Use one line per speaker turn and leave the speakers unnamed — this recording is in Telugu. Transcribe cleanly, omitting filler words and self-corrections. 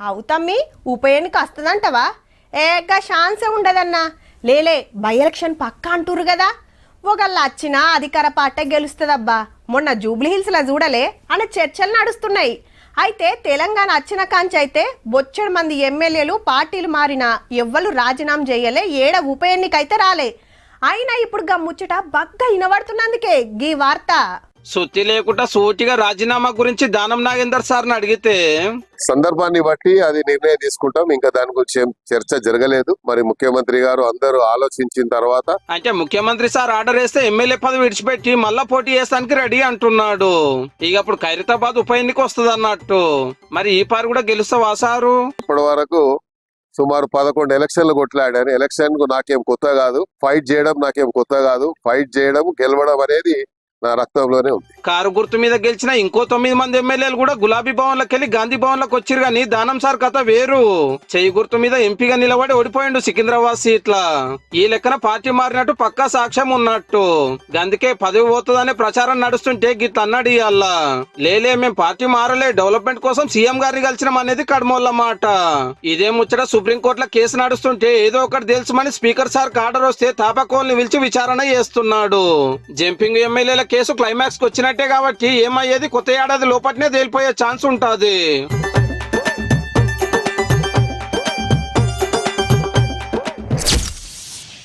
అవుతమ్మి ఉప ఎన్నిక వస్తుందంటవా? ఏక ఛాన్సే ఉండదన్నా. లేలే బై ఎలక్షన్ పక్క అంటురు కదా. ఒకళ్ళ వచ్చినా అధికార పార్టీ గెలుస్తుందబ్బా. మొన్న జూబ్లీ హిల్స్లో చూడలే అనే చర్చలు నడుస్తున్నాయి. అయితే తెలంగాణ వచ్చిన కాంచి అయితే బొచ్చెడు మంది ఎమ్మెల్యేలు పార్టీలు మారినా ఎవ్వరు రాజీనామా చేయలే. ఏడ ఉప ఎన్నిక అయితే రాలే. అయినా ఇప్పుడు గమ్ముచ్చట బగ్గా వినబడుతున్నందుకే గీ వార్త.
సుత్తి లేకుండా సూటిగా రాజీనామా గురించి దానం నాగేందర్ సార్ని అడిగితే
సందర్భాన్ని బట్టి అది నిర్ణయం తీసుకుంటాం. ఇంకా దాని గురించి ఏం చర్చ జరగలేదు. మరి ముఖ్యమంత్రి గారు అందరూ ఆలోచించిన తర్వాత
అంటే ముఖ్యమంత్రి సార్ ఆర్డర్ వేస్తే ఎమ్మెల్యే పదవి విడిచిపెట్టి మళ్ళా పోటీ చేస్తానికి రెడీ అంటున్నాడు. ఇక అప్పుడు ఖైరతాబాద్ ఉప ఎన్నిక వస్తుంది అన్నట్టు. మరి ఈ పారు కూడా గెలుస్తావా సారు?
ఇప్పటి వరకు సుమారు 11 ఎలక్షన్లు కొట్లాడాను. ఎలక్షన్ కు నాకేం కొత్త కాదు, ఫైట్ చేయడం నాకేం కొత్త కాదు. ఫైట్ చేయడం గెలవడం అనేది నా రక్తంలోనే ఉంది.
కారు గుర్తు మీద గెలిచిన ఇంకో 9 మంది ఎమ్మెల్యేలు కూడా గులాబీ భవన్ లకు వెళ్లి గాంధీ భవన్ లకు వచ్చిరు. కానీ దానం సార్ కథ వేరు. చెయ్యి గుర్తు మీద ఎంపీగా నిలబడి ఓడిపోయిండు సికింద్రాబాద్ సీట్ల. ఈ లెక్కన పార్టీ మారినట్టు పక్కా సాక్ష్యం ఉన్నట్టు. అందుకే పదవి పోతుందనే ప్రచారం నడుస్తుంటే గిట్ల అన్నాడు ఇవాళ. లేలే మేము పార్టీ మారలే, డెవలప్మెంట్ కోసం సీఎం గారిని కలిసినాం అనేది కడమోళ్ళ మాట. ఇదే ముచ్చట సుప్రీంకోర్టులో కేసు నడుస్తుంటే ఏదో ఒకటి తెలుసుమని స్పీకర్ సార్ ఆర్డర్ వస్తే తాపాకోల్ని పిలిచి విచారణ చేస్తున్నాడు. జంపింగ్ ఎమ్మెల్యేల కేసు క్లైమాక్స్ కి వచ్చినట్టే కాబట్టి ఏమయ్యేది కొత్త ఏడాది లోపట్నే తేలిపోయే ఛాన్స్ ఉంటుంది.